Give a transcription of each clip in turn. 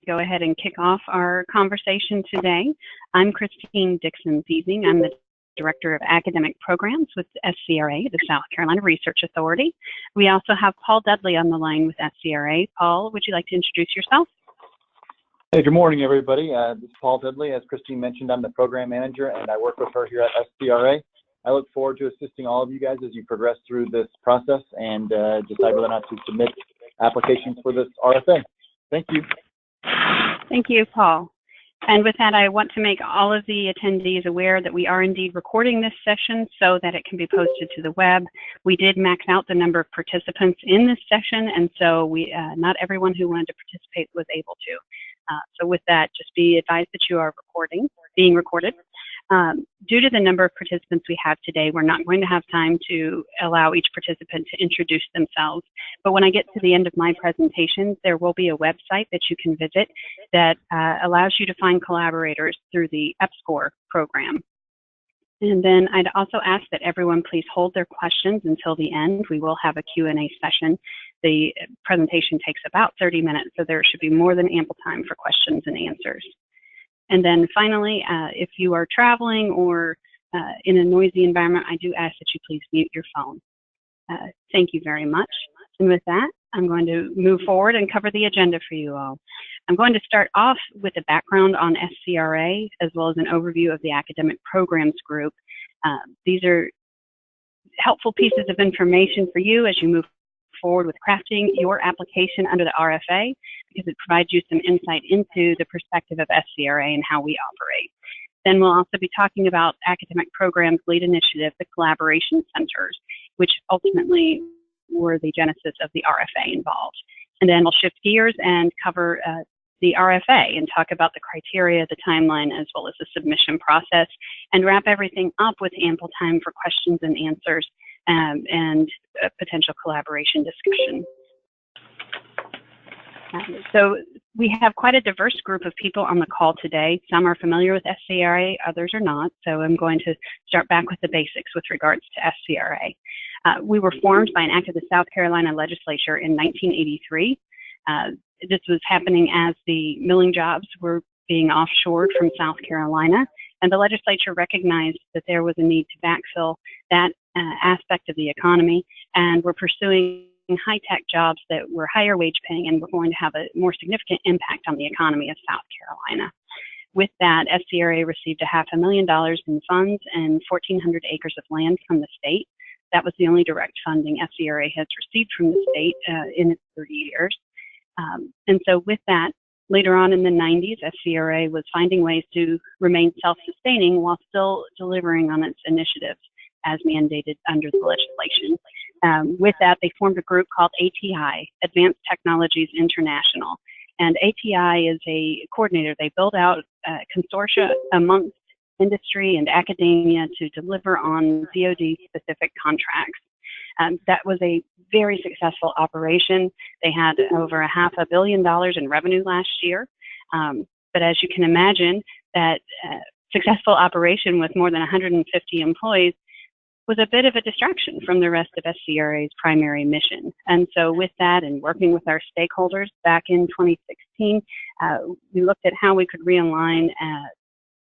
go ahead and kick off our conversation today. I'm Christine Dixon-Thiesing. I'm the Director of Academic Programs with SCRA, the South Carolina Research Authority. We also have Paul Dudley on the line with SCRA. Paul, would you like to introduce yourself? Hey, good morning, everybody. This is Paul Dudley. As Christine mentioned, I'm the Program Manager, and I work with her here at SCRA. I look forward to assisting all of you guys as you progress through this process and decide whether or not to submit applications for this RFA. Thank you. Thank you, Paul. And with that, I want to make all of the attendees aware that we are indeed recording this session so that it can be posted to the web. We did max out the number of participants in this session, and so not everyone who wanted to participate was able to. So with that, just be advised that you are being recorded. Due to the number of participants we have today, we're not going to have time to allow each participant to introduce themselves. But when I get to the end of my presentation, there will be a website that you can visit that allows you to find collaborators through the SCRA program. And then I'd also ask that everyone please hold their questions until the end. We will have a Q&A session. The presentation takes about 30 minutes, so there should be more than ample time for questions and answers. And then finally, if you are traveling or in a noisy environment, I do ask that you please mute your phone. Thank you very much. And with that, I'm going to move forward and cover the agenda for you all. I'm going to start off with a background on SCRA, as well as an overview of the Academic Programs Group. These are helpful pieces of information for you as you move forward with crafting your application under the RFA, because it provides you some insight into the perspective of SCRA and how we operate. Then we'll also be talking about Academic Programs Lead Initiative, the Collaboration Centers, which ultimately were the genesis of the RFA involved. And then we'll shift gears and cover the RFA and talk about the criteria, the timeline, as well as the submission process, and wrap everything up with ample time for questions and answers and potential collaboration discussion. So we have quite a diverse group of people on the call today. Some are familiar with SCRA, others are not. So I'm going to start back with the basics with regards to SCRA. We were formed by an act of the South Carolina legislature in 1983. This was happening as the milling jobs were being offshored from South Carolina, and the legislature recognized that there was a need to backfill that aspect of the economy, and were pursuing high-tech jobs that were higher wage paying and were going to have a more significant impact on the economy of South Carolina. With that, SCRA received $500,000 in funds and 1,400 acres of land from the state. That was the only direct funding SCRA has received from the state in its 30 years. And so with that, later on in the 90s, SCRA was finding ways to remain self-sustaining while still delivering on its initiatives as mandated under the legislation. With that, they formed a group called ATI, Advanced Technologies International. And ATI is a coordinator. They build out consortia amongst industry and academia to deliver on DoD-specific contracts. That was a very successful operation. They had over $500 million in revenue last year. But as you can imagine, that successful operation with more than 150 employees was a bit of a distraction from the rest of SCRA's primary mission. And so with that, and working with our stakeholders back in 2016, we looked at how we could realign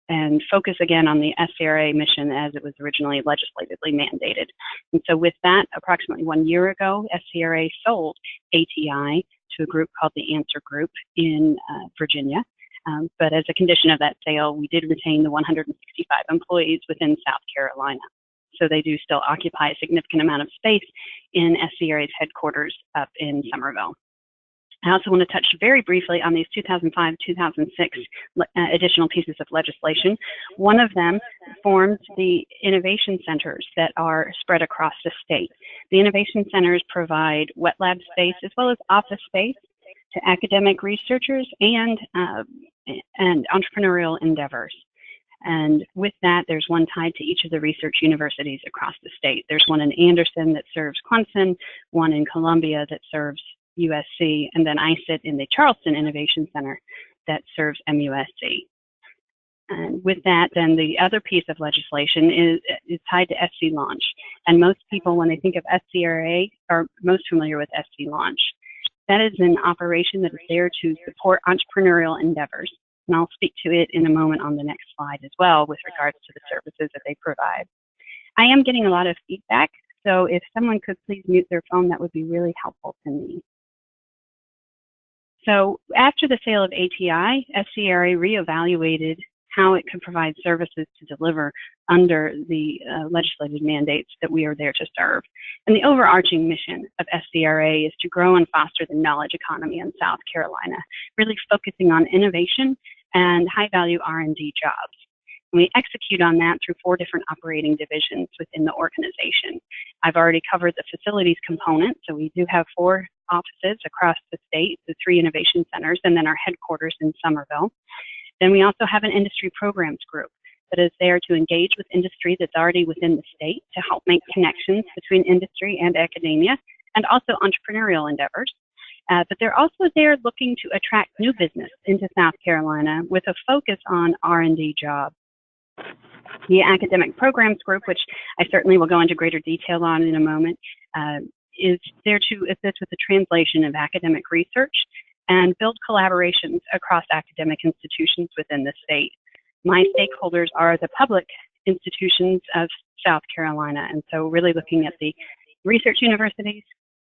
and focus again on the SCRA mission as it was originally legislatively mandated. And so with that, approximately 1 year ago, SCRA sold ATI to a group called the Answer Group in Virginia. But as a condition of that sale, we did retain the 165 employees within South Carolina. So they do still occupy a significant amount of space in SCRA's headquarters up in Somerville. I also want to touch very briefly on these 2005-2006 additional pieces of legislation. One of them formed the innovation centers that are spread across the state. The innovation centers provide wet lab space as well as office space to academic researchers and entrepreneurial endeavors. And with that, there's one tied to each of the research universities across the state. There's one in Anderson that serves Clemson, one in Columbia that serves USC, and then I sit in the Charleston Innovation Center that serves MUSC. And with that, then the other piece of legislation is tied to SC Launch. And most people, when they think of SCRA, are most familiar with SC Launch. That is an operation that is there to support entrepreneurial endeavors. And I'll speak to it in a moment on the next slide as well with regards to the services that they provide. I am getting a lot of feedback, so if someone could please mute their phone, that would be really helpful to me. So after the sale of ATI, SCRA reevaluated how it could provide services to deliver under the legislated mandates that we are there to serve. And the overarching mission of SCRA is to grow and foster the knowledge economy in South Carolina, really focusing on innovation and high-value R&D jobs. And we execute on that through 4 different operating divisions within the organization. I've already covered the facilities component, so we do have 4 offices across the state, the 3 innovation centers, and then our headquarters in Summerville. Then we also have an industry programs group that is there to engage with industry that's already within the state to help make connections between industry and academia and also entrepreneurial endeavors. But they're also there looking to attract new business into South Carolina with a focus on R&D jobs. The academic programs group, which I certainly will go into greater detail on in a moment, is there to assist with the translation of academic research and build collaborations across academic institutions within the state. My stakeholders are the public institutions of South Carolina, and so really looking at the research universities,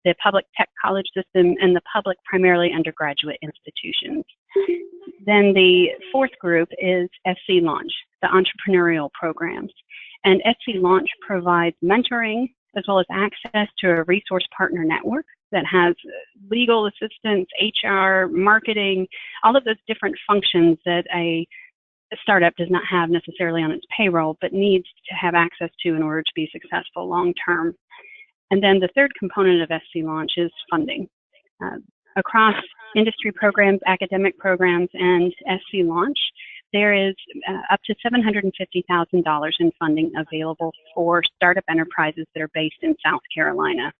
the public tech college system, and the public primarily undergraduate institutions. Then the 4th group is SC Launch, the entrepreneurial programs. And SC Launch provides mentoring as well as access to a resource partner network that has legal assistance, HR, marketing, all of those different functions that a startup does not have necessarily on its payroll, but needs to have access to in order to be successful long term. And then the 3rd component of SC Launch is funding. Across industry programs, academic programs, and SC Launch, there is up to $750,000 in funding available for startup enterprises that are based in South Carolina.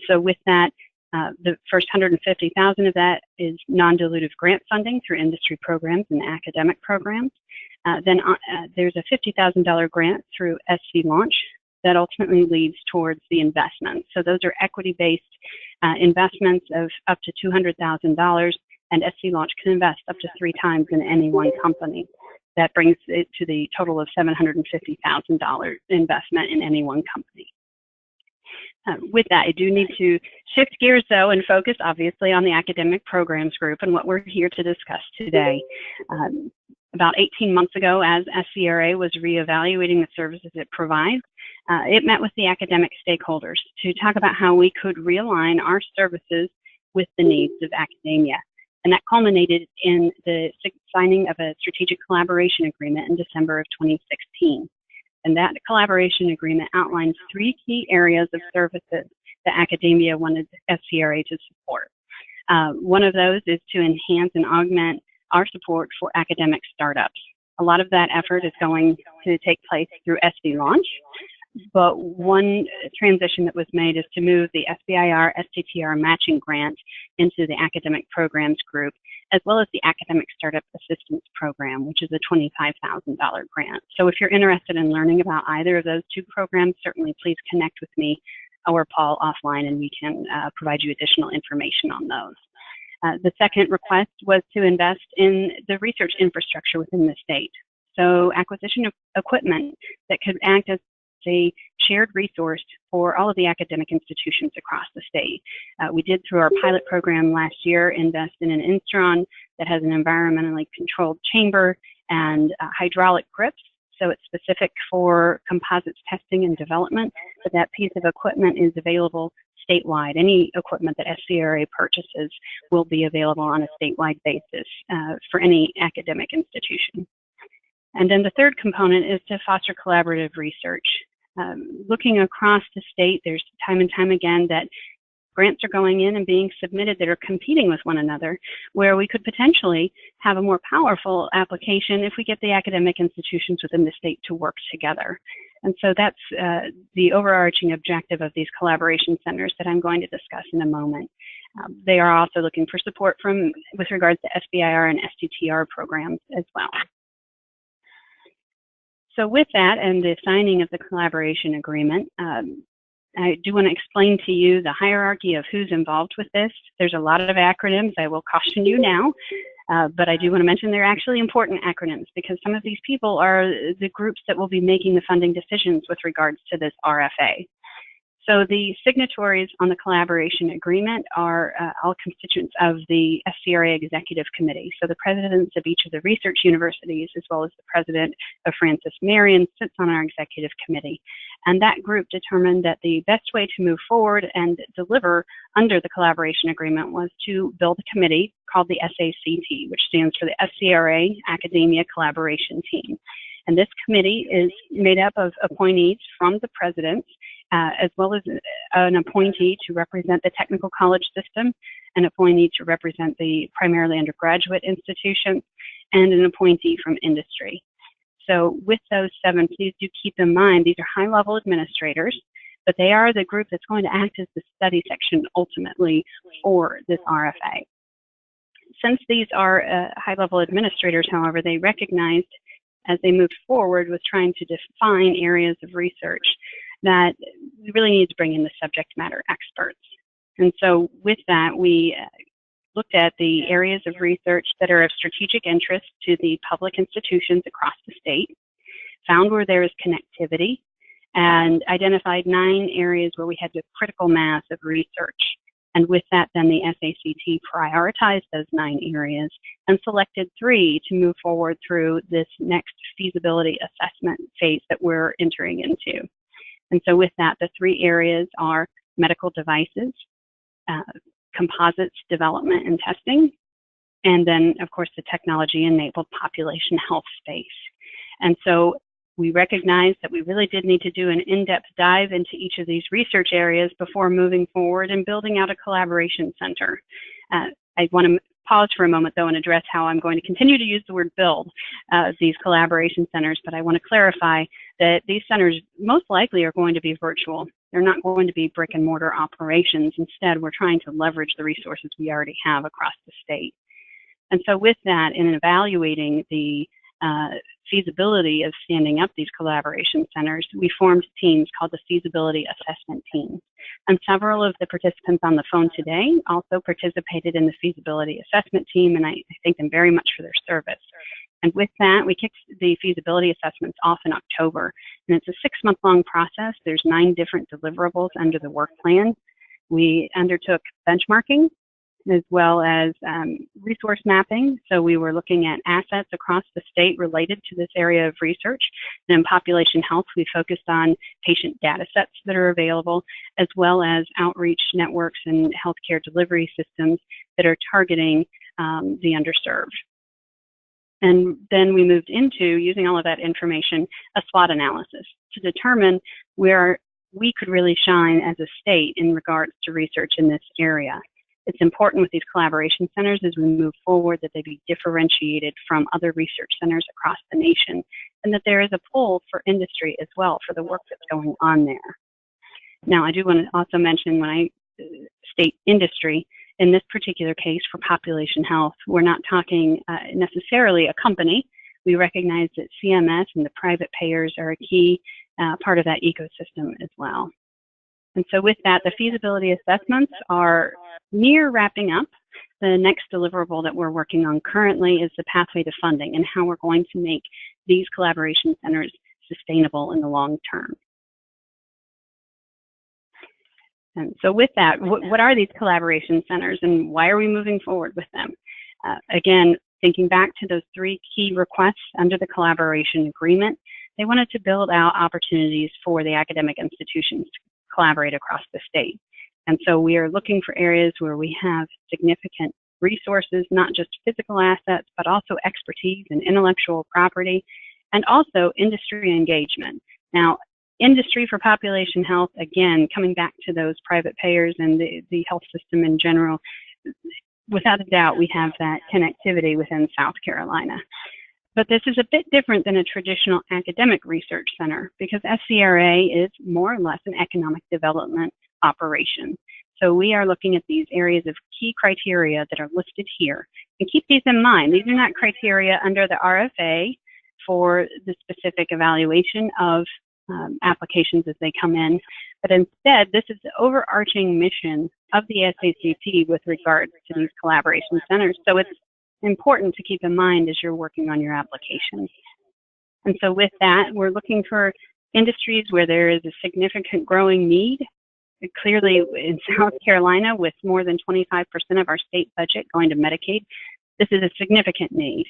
So with that, the first $150,000 of that is non-dilutive grant funding through industry programs and academic programs. Then there's a $50,000 grant through SC Launch that ultimately leads towards the investment. So those are equity-based investments of up to $200,000, and SC Launch can invest up to 3 times in any one company. That brings it to the total of $750,000 investment in any one company. With that, I do need to shift gears, though, and focus, obviously, on the academic programs group and what we're here to discuss today. About 18 months ago, as SCRA was reevaluating the services it provides, it met with the academic stakeholders to talk about how we could realign our services with the needs of academia. And that culminated in the signing of a strategic collaboration agreement in December of 2016. And that collaboration agreement outlines 3 key areas of services that academia wanted SCRA to support. One of those is to enhance and augment our support for academic startups. A lot of that effort is going to take place through SC Launch, but one transition that was made is to move the SBIR STTR matching grant into the academic programs group, as well as the academic startup assistance program, which is a $25,000 grant. So if you're interested in learning about either of those 2 programs, certainly please connect with me or Paul offline, and we can provide you additional information on those. The second request was to invest in the research infrastructure within the state. So acquisition of equipment that could act as a shared resource for all of the academic institutions across the state. We did, through our pilot program last year, invest in an Instron that has an environmentally controlled chamber and hydraulic grips. So it's specific for composites testing and development, but that piece of equipment is available statewide. Any equipment that SCRA purchases will be available on a statewide basis for any academic institution. And then the 3rd component is to foster collaborative research. Looking across the state, there's time and time again that grants are going in and being submitted that are competing with one another, where we could potentially have a more powerful application if we get the academic institutions within the state to work together. And so that's the overarching objective of these collaboration centers that I'm going to discuss in a moment. They are also looking for support with regards to SBIR and STTR programs as well. So with that and the signing of the collaboration agreement, I do want to explain to you the hierarchy of who's involved with this. There's a lot of acronyms, I will caution you now, but I do want to mention they're actually important acronyms because some of these people are the groups that will be making the funding decisions with regards to this RFA. So the signatories on the collaboration agreement are all constituents of the SCRA Executive Committee. So the presidents of each of the research universities, as well as the president of Francis Marion, sits on our executive committee. And that group determined that the best way to move forward and deliver under the collaboration agreement was to build a committee called the SACT, which stands for the SCRA-Academia Collaboration Team. And this committee is made up of appointees from the presidents, as well as an appointee to represent the technical college system, an appointee to represent the primarily undergraduate institutions, and an appointee from industry. So with those 7, please do keep in mind these are high-level administrators, but they are the group that's going to act as the study section ultimately for this RFA. Since these are high-level administrators, however, they recognized as they moved forward with trying to define areas of research that we really need to bring in the subject matter experts. And so with that, we looked at the areas of research that are of strategic interest to the public institutions across the state, found where there is connectivity, and identified 9 areas where we had a critical mass of research. And with that, then the SACT prioritized those 9 areas and selected 3 to move forward through this next feasibility assessment phase that we're entering into. And so with that, the 3 areas are medical devices, composites development and testing, and then, of course, the technology-enabled population health space. And so we recognized that we really did need to do an in-depth dive into each of these research areas before moving forward and building out a collaboration center. I want to pause for a moment, though, and address how I'm going to continue to use the word build these collaboration centers, but I want to clarify that these centers most likely are going to be virtual. They're not going to be brick and mortar operations. Instead, we're trying to leverage the resources we already have across the state. And so with that, in evaluating the feasibility of standing up these collaboration centers, we formed teams called the Feasibility Assessment Team. And several of the participants on the phone today also participated in the Feasibility Assessment Team, and I thank them very much for their service. And with that, we kicked the feasibility assessments off in October. And it's a 6-month-long process. There's 9 different deliverables under the work plan. We undertook benchmarking as well as resource mapping. So we were looking at assets across the state related to this area of research. And in population health, we focused on patient data sets that are available, as well as outreach networks and healthcare delivery systems that are targeting the underserved. And then we moved into using all of that information, a SWOT analysis to determine where we could really shine as a state in regards to research in this area. It's important with these collaboration centers as we move forward that they be differentiated from other research centers across the nation, and that there is a pull for industry as well for the work that's going on there. Now, I do want to also mention when I state industry, in this particular case for population health, we're not talking necessarily a company. We recognize that CMS and the private payers are a key part of that ecosystem as well. And so with that, the feasibility assessments are near wrapping up. The next deliverable that we're working on currently is the pathway to funding and how we're going to make these collaboration centers sustainable in the long term. And so with that, what are these collaboration centers and why are we moving forward with them? Again, thinking back to those 3 key requests under the collaboration agreement, they wanted to build out opportunities for the academic institutions to collaborate across the state. And so we are looking for areas where we have significant resources, not just physical assets, but also expertise and intellectual property, and also industry engagement. Now, industry for population health, again, coming back to those private payers and the health system in general, without a doubt, we have that connectivity within South Carolina. But this is a bit different than a traditional academic research center because SCRA is more or less an economic development operation. So we are looking at these areas of key criteria that are listed here. And keep these in mind. These are not criteria under the RFA for the specific evaluation of applications as they come in, But instead, this is the overarching mission of the SACT with regards to these collaboration centers. So it's important to keep in mind as you're working on your application. And so with that, we're looking for industries where there is a significant growing need. Clearly, in South Carolina, with more than 25% of our state budget going to Medicaid, this is a significant need.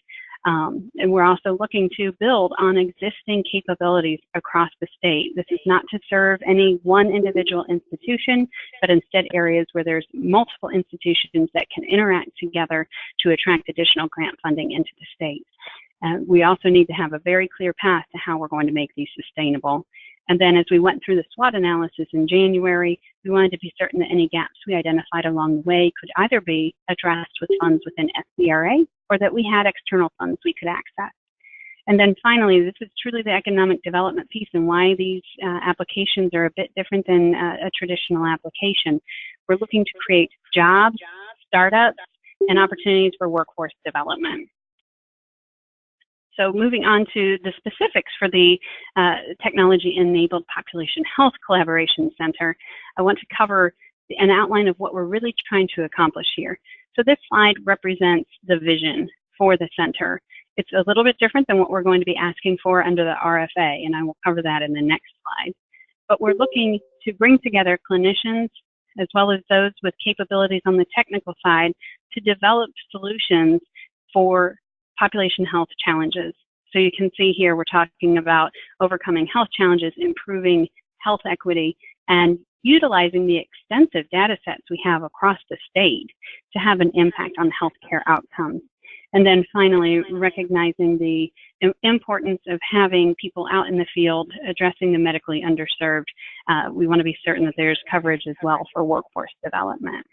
And we're also looking to build on existing capabilities across the state. This is not to serve any one individual institution, but instead areas where there's multiple institutions that can interact together to attract additional grant funding into the state. We also need to have a very clear path to how we're going to make these sustainable. And then as we went through the SWOT analysis in January, we wanted to be certain that any gaps we identified along the way could either be addressed with funds within SCRA or that we had external funds we could access. And then finally, this is truly the economic development piece and why these applications are a bit different than a traditional application. We're looking to create jobs, startups, and opportunities for workforce development. So moving on to the specifics for the Technology-Enabled Population Health Collaboration Center, I want to cover an outline of what we're really trying to accomplish here. So this slide represents the vision for the center. It's a little bit different than what we're going to be asking for under the RFA, and I will cover that in the next slide. But we're looking to bring together clinicians as well as those with capabilities on the technical side to develop solutions for population health challenges. So you can see here we're talking about overcoming health challenges, improving health equity, and utilizing the extensive data sets we have across the state to have an impact on healthcare outcomes. And then finally, recognizing the importance of having people out in the field addressing the medically underserved. We want to be certain that there's coverage as well for workforce development.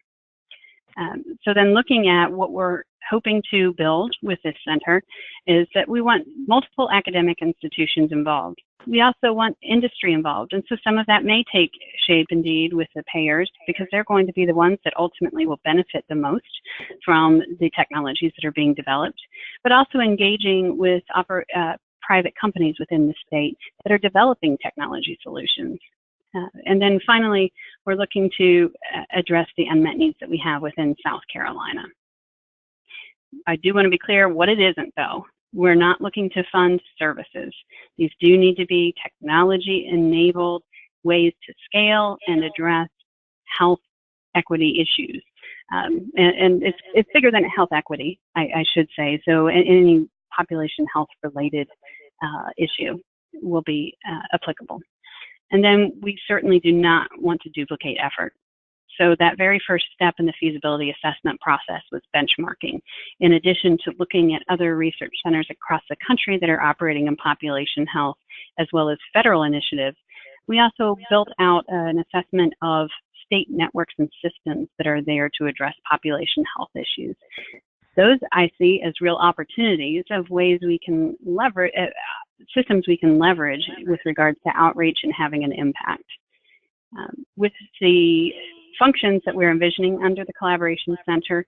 So then looking at what we're hoping to build with this center is that we want multiple academic institutions involved. We also want industry involved, and so some of that may take shape indeed with the payers because they're going to be the ones that ultimately will benefit the most from the technologies that are being developed, but also engaging with private companies within the state that are developing technology solutions. And then finally, we're looking to address the unmet needs that we have within South Carolina. I do want to be clear what it isn't, though. We're not looking to fund services. These do need to be technology-enabled ways to scale and address health equity issues. And it's bigger than health equity, I should say. So any population health-related issue will be applicable. And then we certainly do not want to duplicate effort. So that very first step in the feasibility assessment process was benchmarking. In addition to looking at other research centers across the country that are operating in population health, as well as federal initiatives, we also built out an assessment of state networks and systems that are there to address population health issues. Those I see as real opportunities of ways we can leverage, systems we can leverage with regards to outreach and having an impact. With the functions that we're envisioning under the Collaboration Center,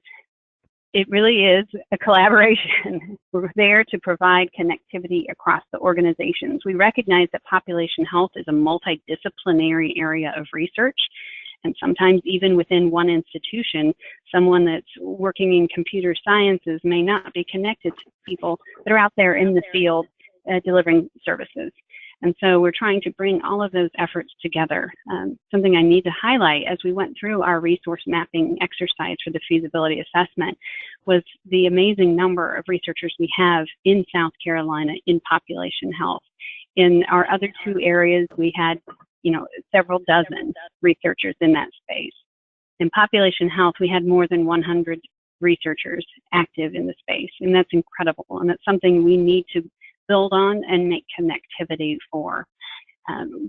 it really is a collaboration. We're there to provide connectivity across the organizations. We recognize that population health is a multidisciplinary area of research, and sometimes even within one institution, someone that's working in computer sciences may not be connected to people that are out there in the field delivering services. And so we're trying to bring all of those efforts together. Something I need to highlight as we went through our resource mapping exercise for the feasibility assessment was the amazing number of researchers we have in South Carolina in population health. In our other two areas, we had, several dozen researchers in that space. In population health, we had more than 100 researchers active in the space, and that's incredible. And that's something we need to build on and make connectivity for.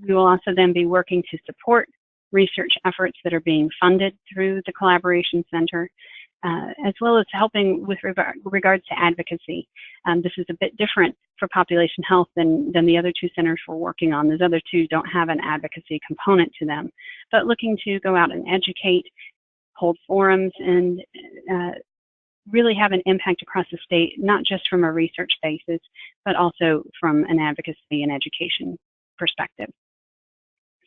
We will also then be working to support research efforts that are being funded through the Collaboration Center, as well as helping with regards to advocacy. This is a bit different for population health than the other two centers we're working on. Those other two don't have an advocacy component to them, but looking to go out and educate, hold forums, and really have an impact across the state, not just from a research basis, but also from an advocacy and education perspective.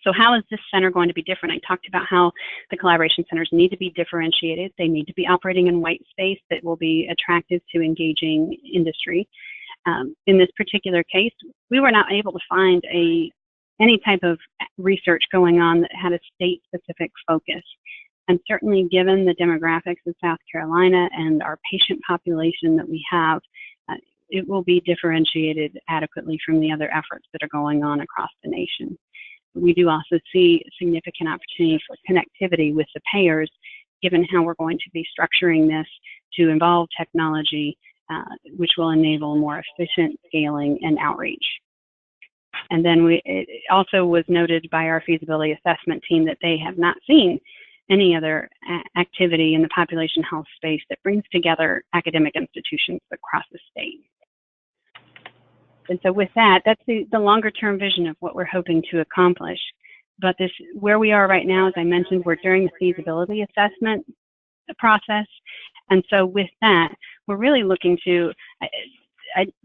So how is this center going to be different? I talked about how the collaboration centers need to be differentiated. They need to be operating in white space that will be attractive to engaging industry. In this particular case, we were not able to find any type of research going on that had a state-specific focus. And certainly given the demographics of South Carolina and our patient population that we have, it will be differentiated adequately from the other efforts that are going on across the nation. We do also see significant opportunity for connectivity with the payers, given how we're going to be structuring this to involve technology, which will enable more efficient scaling and outreach. And then it also was noted by our feasibility assessment team that they have not seen any other activity in the population health space that brings together academic institutions across the state. And so with that, that's the longer term vision of what we're hoping to accomplish. But where we are right now, as I mentioned, we're during the feasibility assessment process. And so with that, we're really looking to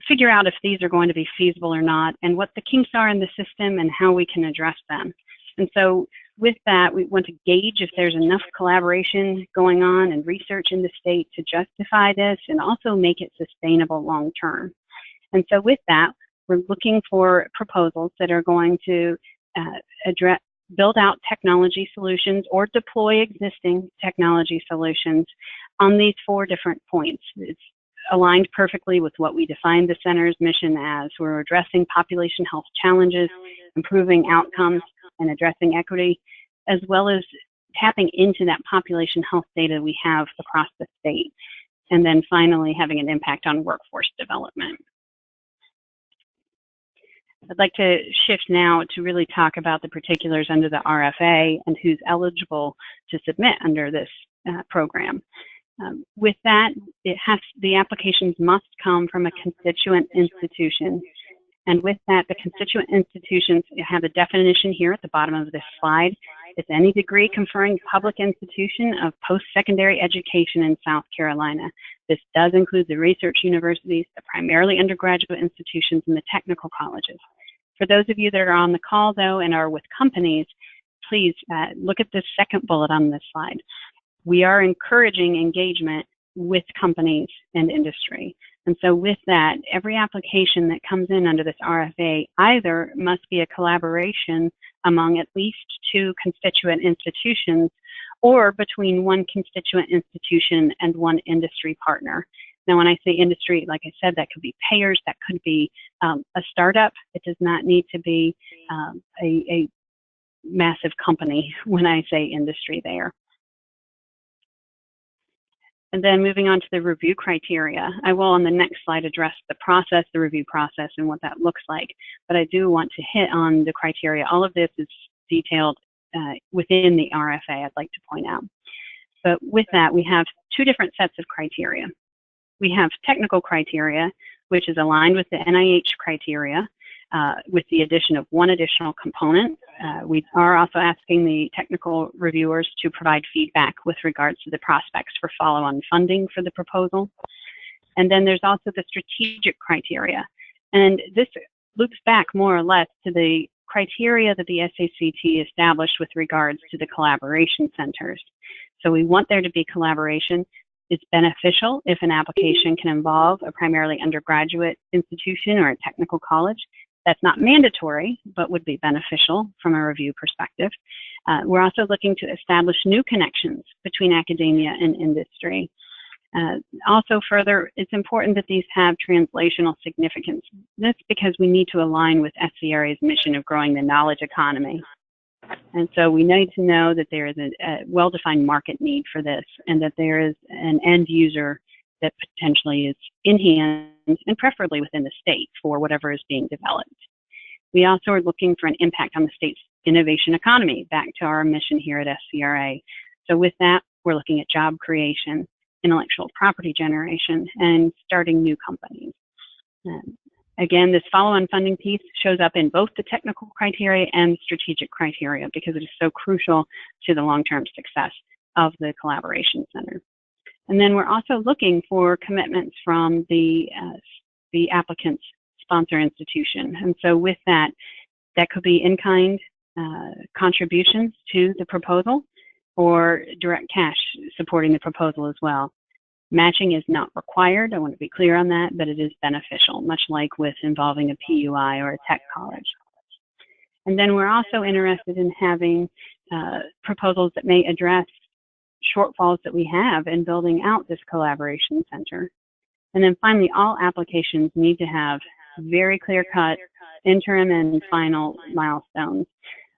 figure out if these are going to be feasible or not, and what the kinks are in the system and how we can address them. And so with that, we want to gauge if there's enough collaboration going on and research in the state to justify this and also make it sustainable long term. And so with that, we're looking for proposals that are going to build out technology solutions or deploy existing technology solutions on these 4 different points. It's aligned perfectly with what we defined the center's mission as. We're addressing population health challenges, improving outcomes, and addressing equity, as well as tapping into that population health data we have across the state. And then finally, having an impact on workforce development. I'd like to shift now to really talk about the particulars under the RFA and who's eligible to submit under this program. With that, the applications must come from a constituent institution. And with that, the constituent institutions have a definition here at the bottom of this slide. It's any degree conferring public institution of post-secondary education in South Carolina. This does include the research universities, the primarily undergraduate institutions, and the technical colleges. For those of you that are on the call, though, and are with companies, please look at this second bullet on this slide. We are encouraging engagement with companies and industry. And so with that, every application that comes in under this RFA either must be a collaboration among at least 2 constituent institutions or between 1 constituent institution and 1 industry partner. Now, when I say industry, like I said, that could be payers, that could be a startup. It does not need to be a massive company when I say industry there. And then moving on to the review criteria. I will on the next slide address the process, the review process, and what that looks like. But I do want to hit on the criteria. All of this is detailed within the RFA, I'd like to point out. But with that, we have 2 different sets of criteria. We have technical criteria, which is aligned with the NIH criteria, with the addition of 1 additional component. We are also asking the technical reviewers to provide feedback with regards to the prospects for follow-on funding for the proposal. And then there's also the strategic criteria. And this loops back more or less to the criteria that the SACT established with regards to the collaboration centers. So we want there to be collaboration. It's beneficial if an application can involve a primarily undergraduate institution or a technical college. That's not mandatory, but would be beneficial from a review perspective. We're also looking to establish new connections between academia and industry. Also further, it's important that these have translational significance. That's because we need to align with SCRA's mission of growing the knowledge economy. And so we need to know that there is a well-defined market need for this and that there is an end user that potentially is in hand and preferably within the state for whatever is being developed. We also are looking for an impact on the state's innovation economy, back to our mission here at SCRA. So with that, we're looking at job creation, intellectual property generation, and starting new companies. Again, this follow-on funding piece shows up in both the technical criteria and strategic criteria because it is so crucial to the long-term success of the collaboration center. And then we're also looking for commitments from the applicant's sponsor institution. And so with that, that could be in-kind contributions to the proposal or direct cash supporting the proposal as well. Matching is not required, I want to be clear on that, but it is beneficial, much like with involving a PUI or a tech college. And then we're also interested in having proposals that may address shortfalls that we have in building out this collaboration center. And then finally, all applications need to have very clear-cut interim and final milestones.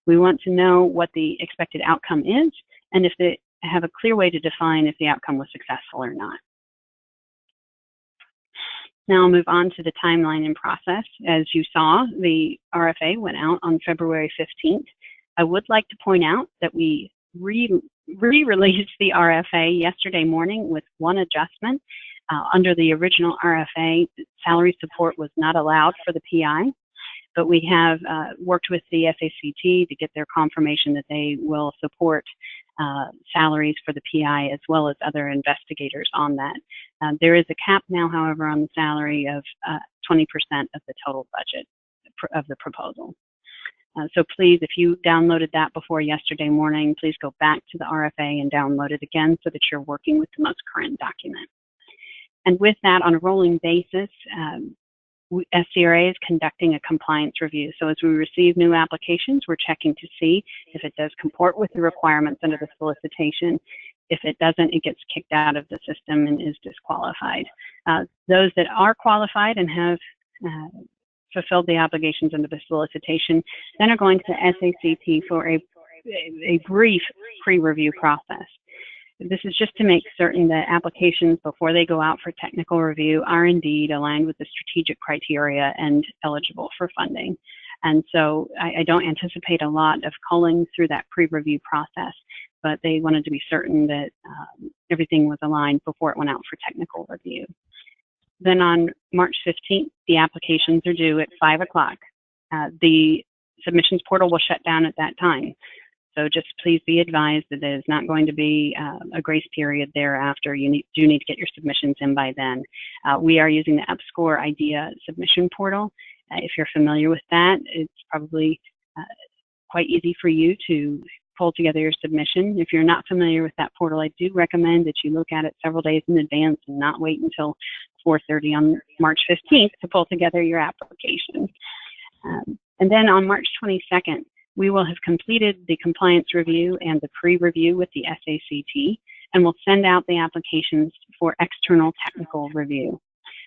We want to know what the expected outcome is, and if they have a clear way to define if the outcome was successful or not. Now I'll move on to the timeline and process. As you saw, the RFA went out on February 15th. I would like to point out that we re-released the RFA yesterday morning with one adjustment. Under the original RFA, salary support was not allowed for the PI, but we have worked with the SACT to get their confirmation that they will support salaries for the PI as well as other investigators on that. There is a cap now, however, on the salary of 20% of the total budget of the proposal. So please, if you downloaded that before yesterday morning, please go back to the RFA and download it again so that you're working with the most current document. And with that, on a rolling basis, SCRA is conducting a compliance review. So as we receive new applications, we're checking to see if it does comport with the requirements under the solicitation. If it doesn't, it gets kicked out of the system and is disqualified. Those that are qualified and have fulfilled the obligations under the solicitation then are going to the SACT for a brief pre-review process. This is just to make certain that applications before they go out for technical review are indeed aligned with the strategic criteria and eligible for funding. And so I don't anticipate a lot of culling through that pre-review process, but they wanted to be certain that everything was aligned before it went out for technical review. Then on March 15th, the applications are due at 5 o'clock. The submissions portal will shut down at that time. So just please be advised that there's not going to be a grace period thereafter. You do need to get your submissions in by then. We are using the SCRA-Idea submission portal. If you're familiar with that, it's probably quite easy for you to pull together your submission. If you're not familiar with that portal, I do recommend that you look at it several days in advance and not wait until 4:30 on March 15th to pull together your application. And then on March 22nd, we will have completed the compliance review and the pre-review with the SACT, and we'll send out the applications for external technical review.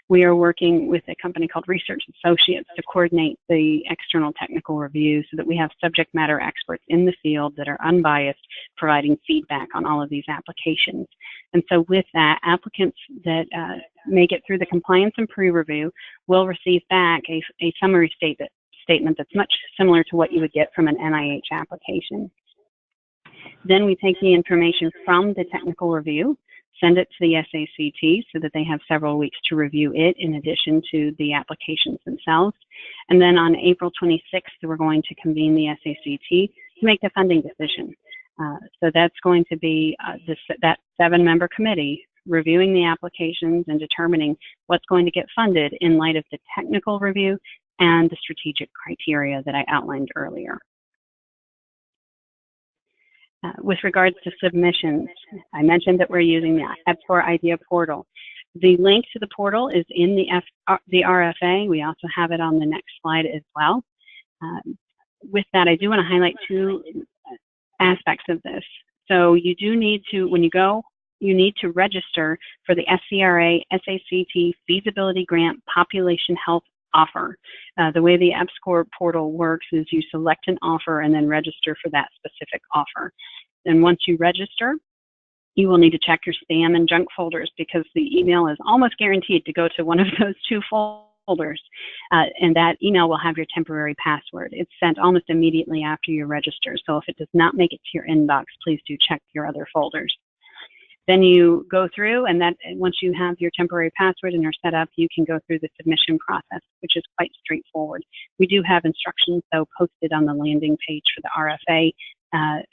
We are working with a company called Research Associates to coordinate the external technical review so that we have subject matter experts in the field that are unbiased, providing feedback on all of these applications. And so with that, applicants that make it through the compliance and pre-review will receive back a summary statement that's much similar to what you would get from an NIH application. Then we take the information from the technical review, send it to the SACT so that they have several weeks to review it in addition to the applications themselves. And then on April 26th, we're going to convene the SACT to make the funding decision. So that's going to be that 7-member committee reviewing the applications and determining what's going to get funded in light of the technical review and the strategic criteria that I outlined earlier. With regards to submissions, I mentioned that we're using the SCRA-Idea portal. The link to the portal is in the RFA. We also have it on the next slide as well. With that, I do want to highlight 2 aspects of this. So you do need to, when you go, you need to register for the SCRA SACT Feasibility Grant Population Health offer. The way the EPSCoR portal works is you select an offer and then register for that specific offer. And once you register, you will need to check your spam and junk folders because the email is almost guaranteed to go to one of those 2 folders. And that email will have your temporary password. It's sent almost immediately after you register. So if it does not make it to your inbox, please do check your other folders. Then you go through, and once you have your temporary password and are set up, you can go through the submission process, which is quite straightforward. We do have instructions, though, posted on the landing page for the RFA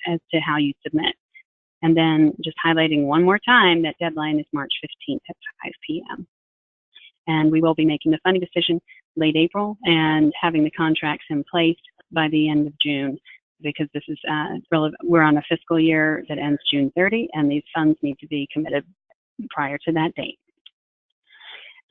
as to how you submit. And then just highlighting one more time, that deadline is March 15th at 5 p.m. And we will be making the funding decision late April and having the contracts in place by the end of June. because this is we're on a fiscal year that ends June 30, and these funds need to be committed prior to that date.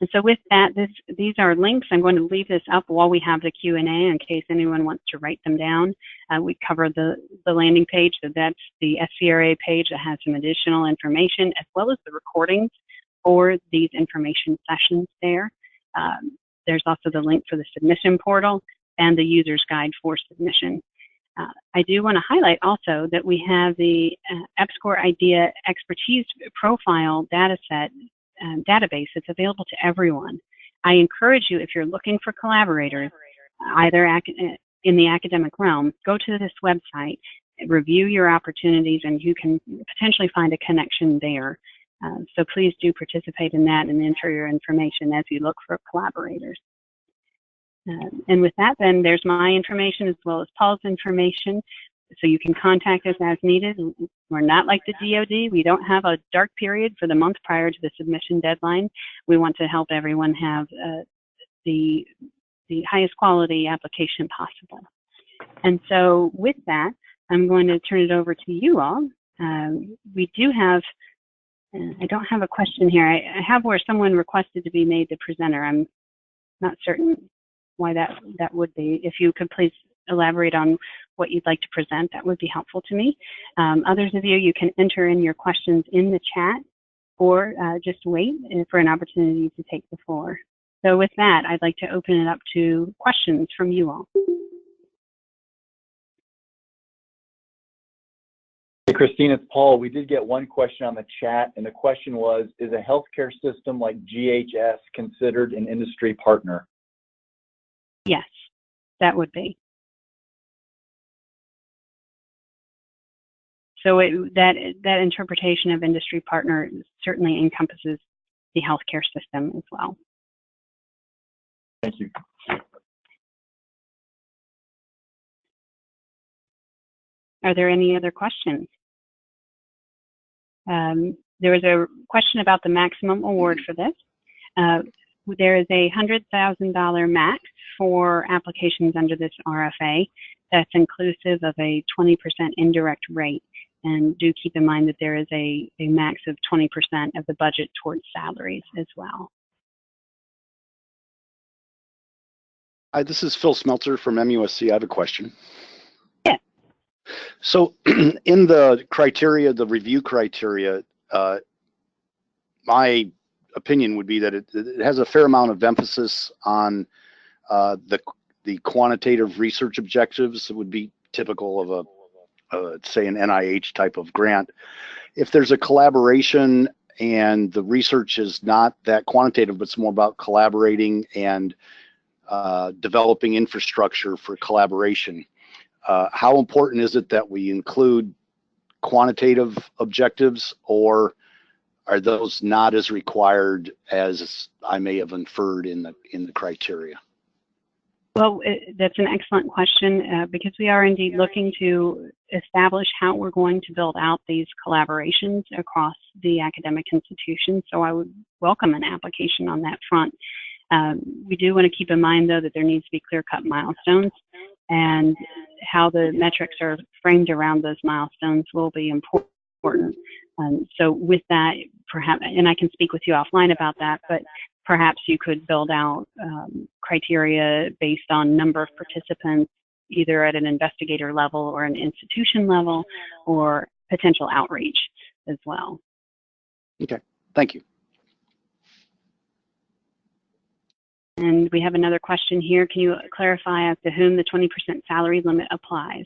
And so with that, these are links. I'm going to leave this up while we have the Q&A in case anyone wants to write them down. We covered the landing page, so that's the SCRA page that has some additional information as well as the recordings for these information sessions there. There's also the link for the submission portal and the user's guide for submission. I do want to highlight also that we have the SCRA-Idea expertise profile dataset database that's available to everyone. I encourage you, if you're looking for collaborators, either in the academic realm, go to this website, review your opportunities, and you can potentially find a connection there. So please do participate in that and enter your information as you look for collaborators. And with that, then there's my information as well as Paul's information. So you can contact us as needed. We're not like the DoD. We don't have a dark period for the month prior to the submission deadline. We want to help everyone have the highest quality application possible. And so with that, I'm going to turn it over to you all. We do have, I don't have a question here. I have where someone requested to be made the presenter. I'm not certain why that would be. If you could please elaborate on what you'd like to present, that would be helpful to me. Others of you can enter in your questions in the chat or just wait for an opportunity to take the floor. So with that, I'd like to open it up to questions from you all. Hey, Christine, it's Paul. We did get one question on the chat, and the question was, is a healthcare system like GHS considered an industry partner? Yes, that would be. So that interpretation of industry partner certainly encompasses the healthcare system as well. Thank you. Are there any other questions? There was a question about the maximum award for this. There is a $100,000 max for applications under this RFA. That's inclusive of a 20% indirect rate. And do keep in mind that there is a max of 20% of the budget towards salaries as well. Hi, this is Phil Smeltzer from MUSC. I have a question. Yeah. So in the criteria, the review criteria, my opinion would be that it has a fair amount of emphasis on the quantitative research objectives that would be typical of say an NIH type of grant. If there's a collaboration and the research is not that quantitative, but it's more about collaborating and developing infrastructure for collaboration, how important is it that we include quantitative objectives, or are those not as required as I may have inferred in the criteria? Well, that's an excellent question because we are indeed looking to establish how we're going to build out these collaborations across the academic institutions. So I would welcome an application on that front. We do want to keep in mind, though, that there needs to be clear-cut milestones, and how the metrics are framed around those milestones will be important. So with that, perhaps, and I can speak with you offline about that, but perhaps you could build out criteria based on number of participants, either at an investigator level or an institution level, or potential outreach as well. Okay, thank you. And we have another question here. Can you clarify as to whom the 20% salary limit applies?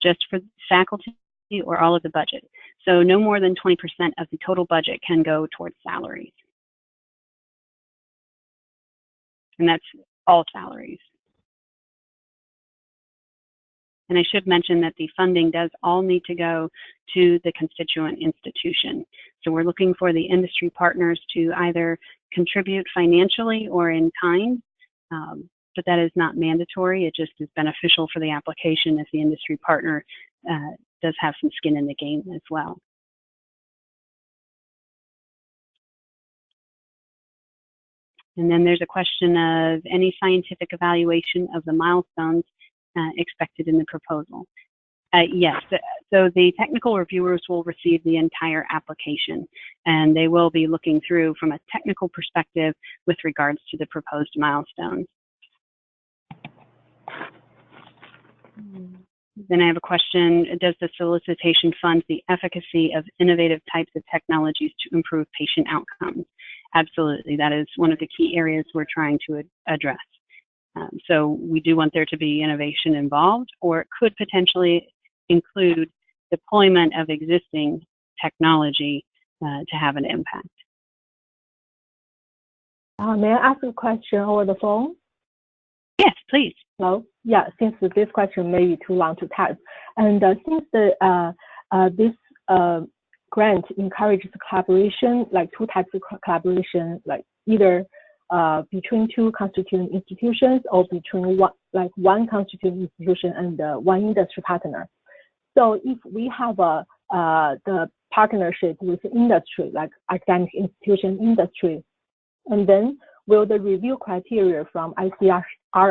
Just for faculty or all of the budget? So no more than 20% of the total budget can go towards salaries. And that's all salaries. And I should mention that the funding does all need to go to the constituent institution. So we're looking for the industry partners to either contribute financially or in kind, but that is not mandatory. It just is beneficial for the application if the industry partner does have some skin in the game as well. And then there's a question of any scientific evaluation of the milestones expected in the proposal. Yes, so the technical reviewers will receive the entire application, and they will be looking through from a technical perspective with regards to the proposed milestones. Then I have a question, does the solicitation fund the efficacy of innovative types of technologies to improve patient outcomes? Absolutely, that is one of the key areas we're trying to address. So we do want there to be innovation involved, or it could potentially include deployment of existing technology to have an impact. May I ask a question over the phone? Yes, please. Hello? Yeah, since this question may be too long to type. And since this grant encourages collaboration, like two types of collaboration, like either between two constituent institutions or between one constituent institution and one industry partner. So if we have the partnership with industry, like academic institution industry, and then will the review criteria from SCRA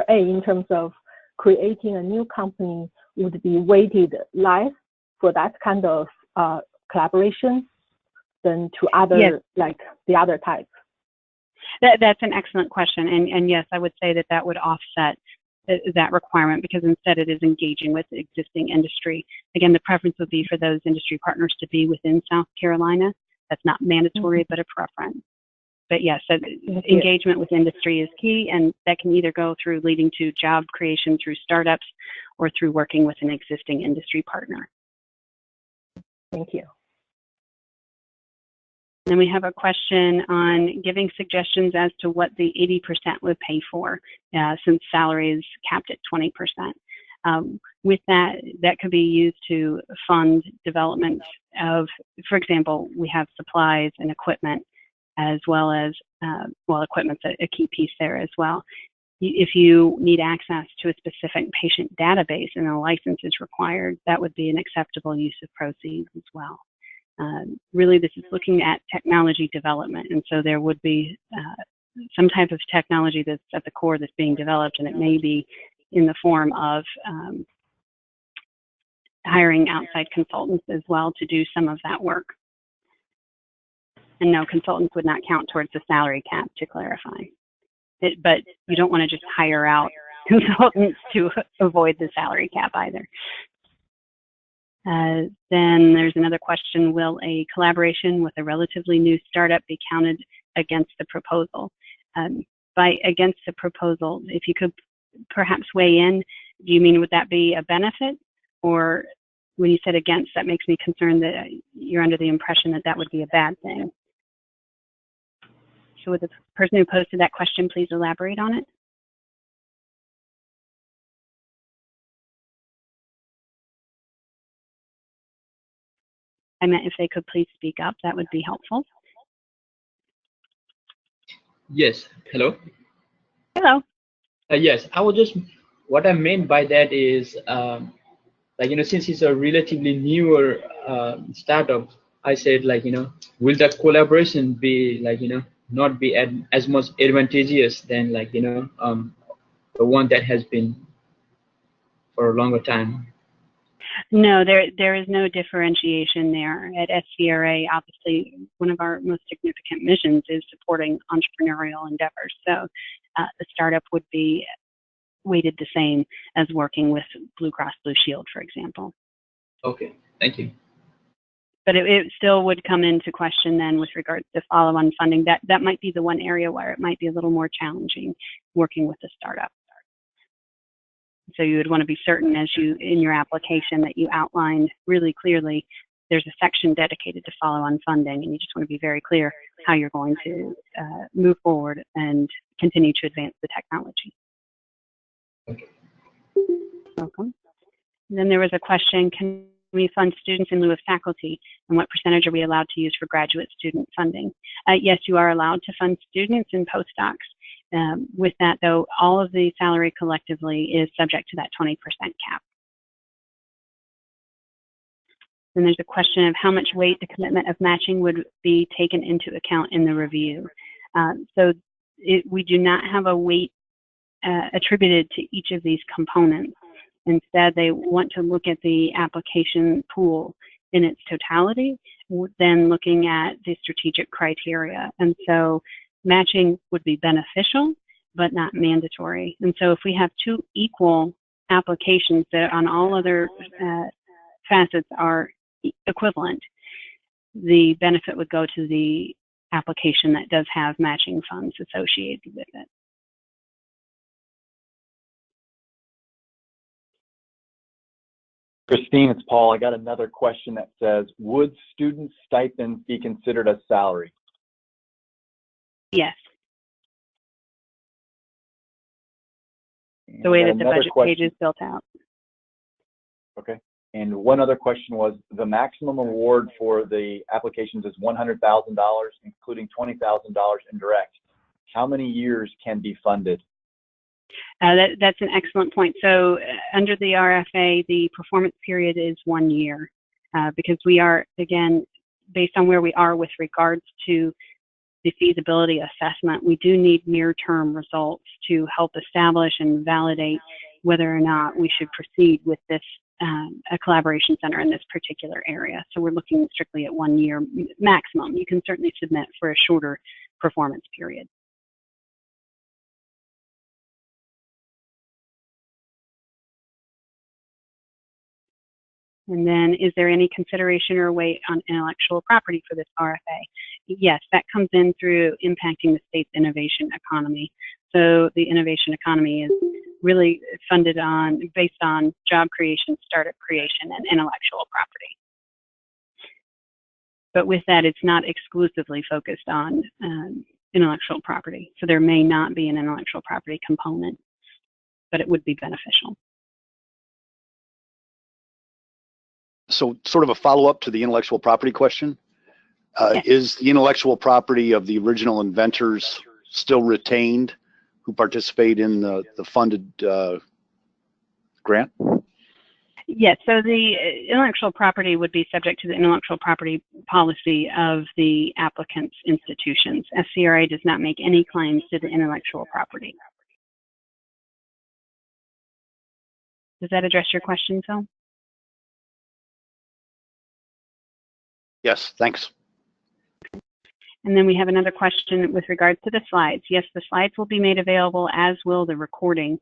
in terms of creating a new company would be weighted less for that kind of collaboration than to other, yes, like the other type? That's an excellent question. And yes, I would say that that would offset that requirement, because instead it is engaging with existing industry. Again, the preference would be for those industry partners to be within South Carolina. That's not mandatory, but a preference. But yes, engagement with industry is key, and that can either go through leading to job creation through startups or through working with an existing industry partner. Thank you. Then we have a question on giving suggestions as to what the 80% would pay for, since salary is capped at 20%. With that, that could be used to fund development of, for example, we have supplies and equipment, as well as, well, equipment's a key piece there as well. If you need access to a specific patient database and a license is required, that would be an acceptable use of proceeds as well. Really, this is looking at technology development, and so there would be some type of technology that's at the core that's being developed, and it may be in the form of hiring outside consultants as well to do some of that work. And no, consultants would not count towards the salary cap, to clarify. But you don't want to just hire out consultants to avoid the salary cap either. Then there's another question, will a collaboration with a relatively new startup be counted against the proposal? By against the proposal, if you could perhaps weigh in, do you mean would that be a benefit? Or when you said against, that makes me concerned that you're under the impression that that would be a bad thing. So would the person who posted that question please elaborate on it? I meant if they could please speak up, that would be helpful. Yes, hello? Hello. Yes, I was just, what I meant by that is, like, you know, since it's a relatively newer startup, I said, like, you know, will that collaboration be, like, you know, not be as much advantageous than, like, you know, the one that has been for a longer time? No, there is no differentiation there. At SCRA, obviously, one of our most significant missions is supporting entrepreneurial endeavors. So the startup would be weighted the same as working with Blue Cross Blue Shield, for example. Okay, thank you. But it still would come into question then with regards to follow-on funding. That might be the one area where it might be a little more challenging working with a startup. So you would want to be certain as you, in your application, that you outlined really clearly there's a section dedicated to follow-on funding, and you just want to be very clear how you're going to move forward and continue to advance the technology. Okay. Welcome. And then there was a question, can we fund students in lieu of faculty, and what percentage are we allowed to use for graduate student funding? Yes, you are allowed to fund students and postdocs. With that, though, all of the salary collectively is subject to that 20% cap. Then there's a question of how much weight the commitment of matching would be taken into account in the review. We do not have a weight attributed to each of these components. Instead, they want to look at the application pool in its totality, then looking at the strategic criteria. And so matching would be beneficial, but not mandatory. And so if we have two equal applications that on all other facets are equivalent, the benefit would go to the application that does have matching funds associated with it. Christine, it's Paul. I got another question that says, would student stipends be considered a salary? Yes. The way that the budget page is built out. Okay. And one other question was, the maximum award for the applications is $100,000, including $20,000 in direct. How many years can be funded? That's an excellent point. So under the RFA, the performance period is 1 year because we are, again, based on where we are with regards to the feasibility assessment, we do need near-term results to help establish and validate whether or not we should proceed with this a collaboration center in this particular area. So we're looking strictly at 1 year maximum. You can certainly submit for a shorter performance period. And then, is there any consideration or weight on intellectual property for this RFA? Yes, that comes in through impacting the state's innovation economy. So the innovation economy is really funded based on job creation, startup creation, and intellectual property. But with that, it's not exclusively focused on intellectual property. So there may not be an intellectual property component, but it would be beneficial. So sort of a follow-up to the intellectual property question. Yes. Is the intellectual property of the original inventors still retained who participate in the funded grant? Yes, so the intellectual property would be subject to the intellectual property policy of the applicant's institutions. SCRA does not make any claims to the intellectual property. Does that address your question, Phil? Yes, thanks. And then we have another question with regards to the slides. Yes, the slides will be made available, as will the recording.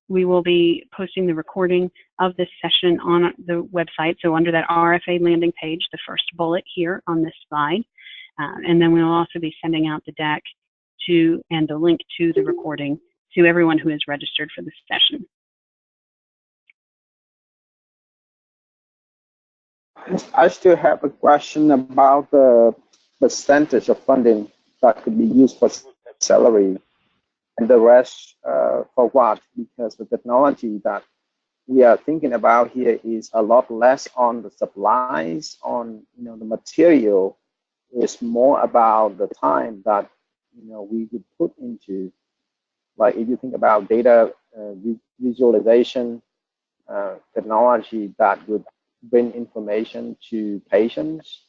We will be posting the recording of this session on the website. So under that RFA landing page, the first bullet here on this slide. And then we'll also be sending out the deck and the link to the recording to everyone who is registered for this session. I still have a question about the percentage of funding that could be used for salary and the rest for what? Because the technology that we are thinking about here is a lot less on the supplies, on the material. It's more about the time that we would put into, like if you think about data visualization technology that would bring information to patients.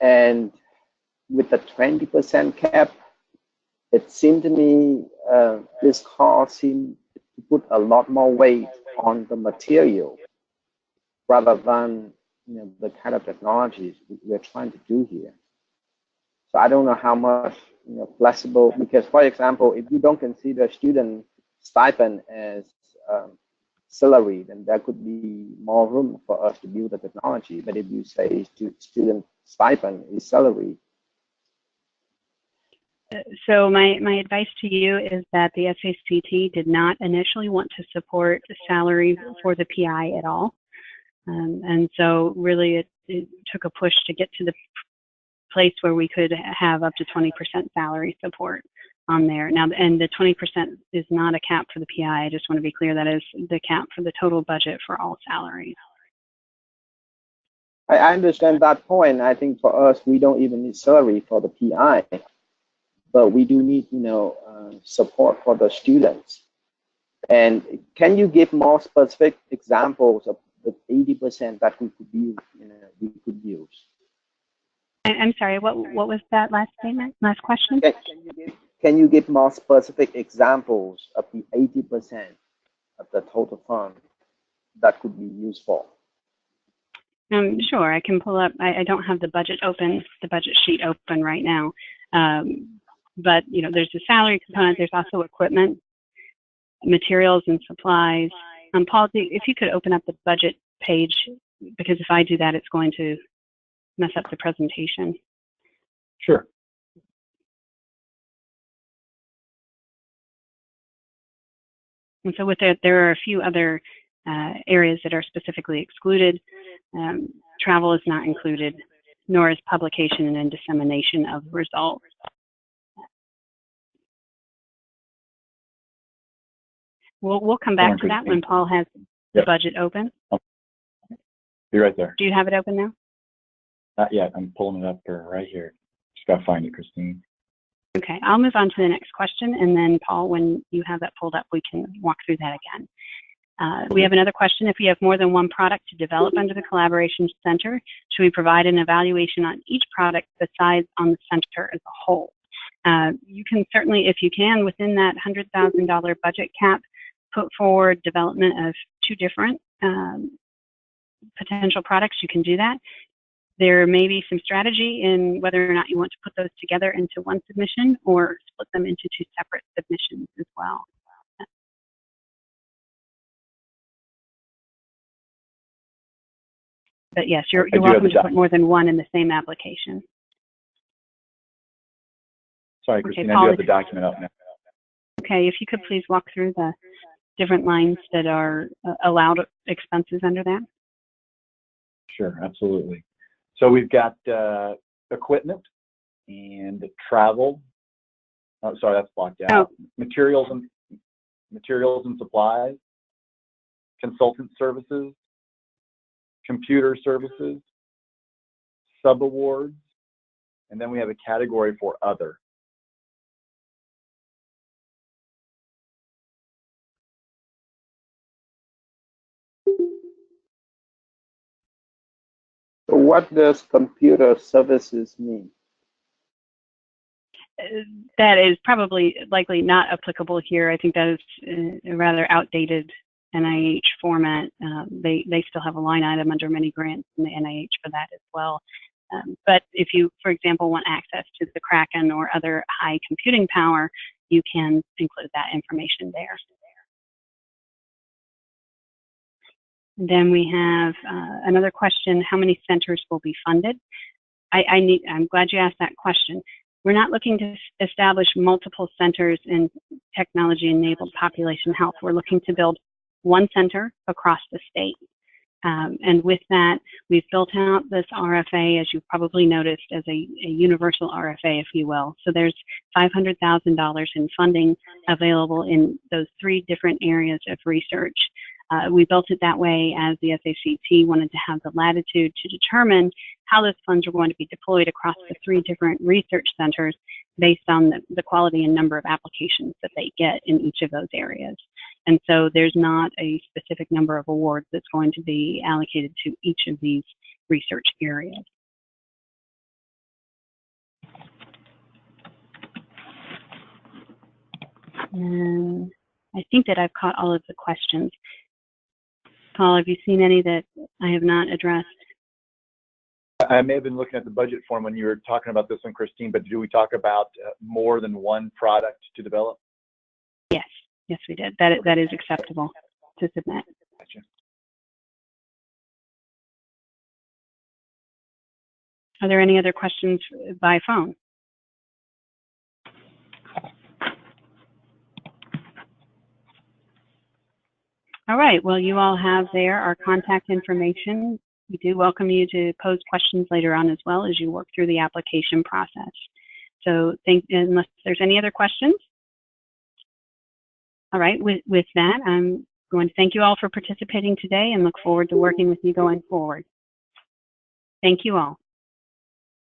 And with the 20% cap, it seemed to me this call seemed to put a lot more weight on the material rather than the kind of technologies we're trying to do here. So I don't know how much flexible, because for example, if you don't consider student stipend as salary, then there could be more room for us to build the technology. But if you say student stipend is salary. So my advice to you is that the SACT did not initially want to support salary for the PI at all. And so really it took a push to get to the place where we could have up to 20% salary support on there. Now, and the 20% is not a cap for the PI. I just want to be clear, that is the cap for the total budget for all salaries. I understand that point. I think for us, we don't even need salary for the PI, but we do need, support for the students. And can you give more specific examples of the 80% that we could use? We could use. I'm sorry. What was that last statement? Last question? Can you give more specific examples of the 80% the total fund that could be used for? Sure, I can pull up. I don't have the budget sheet open right now. But you know, there's the salary component. There's also equipment, materials, and supplies. Paul, if you could open up the budget page, because if I do that, it's going to mess up the presentation. Sure. And so with that, there are a few other areas that are specifically excluded. Travel is not included, nor is publication and dissemination of results. We'll come back to that when Paul has the budget open. Be right there. Do you have it open now? Not yet. I'm pulling it up right here. Just got to find it, Christine. Okay, I'll move on to the next question, and then Paul, when you have that pulled up, we can walk through that again. We have another question. If we have more than one product to develop under the Collaboration Center, should we provide an evaluation on each product besides on the center as a whole? You can certainly, if you can, within that $100,000 budget cap, put forward development of 2 different potential products. You can do that. There may be some strategy in whether or not you want to put those together into one submission or split them into 2 separate submissions as well. But yes, you're welcome to put more than one in the same application. Sorry, Christine, I do have the document up now. Okay, if you could please walk through the different lines that are allowed expenses under that. Sure, absolutely. So we've got equipment and travel. Oh, sorry, that's blocked out. Oh. Materials and supplies, consultant services, computer services, subawards, and then we have a category for other. So what does computer services mean? That is probably likely not applicable here. I think that is a rather outdated NIH format. They still have a line item under many grants in the NIH for that as well. But if you, for example, want access to the Kraken or other high computing power, you can include that information there. And then we have another question: how many centers will be funded? I'm glad you asked that question. We're not looking to establish multiple centers in technology-enabled population health. We're looking to build one center across the state. And with that, we've built out this RFA, as you've probably noticed, as a universal RFA, if you will. So there's $500,000 in funding available in those 3 different areas of research. We built it that way as the SACT wanted to have the latitude to determine how those funds are going to be deployed across the 3 different research centers based on the quality and number of applications that they get in each of those areas. And so there's not a specific number of awards that's going to be allocated to each of these research areas. And I think that I've caught all of the questions. Paul, have you seen any that I have not addressed? I may have been looking at the budget form when you were talking about this one, Christine, but do we talk about more than one product to develop? Yes, yes we did. That is acceptable to submit. Gotcha. Are there any other questions by phone? All right, well, you all have there our contact information. We do welcome you to pose questions later on as well as you work through the application process. So unless there's any other questions. All right, with that, I'm going to thank you all for participating today and look forward to working with you going forward. Thank you all.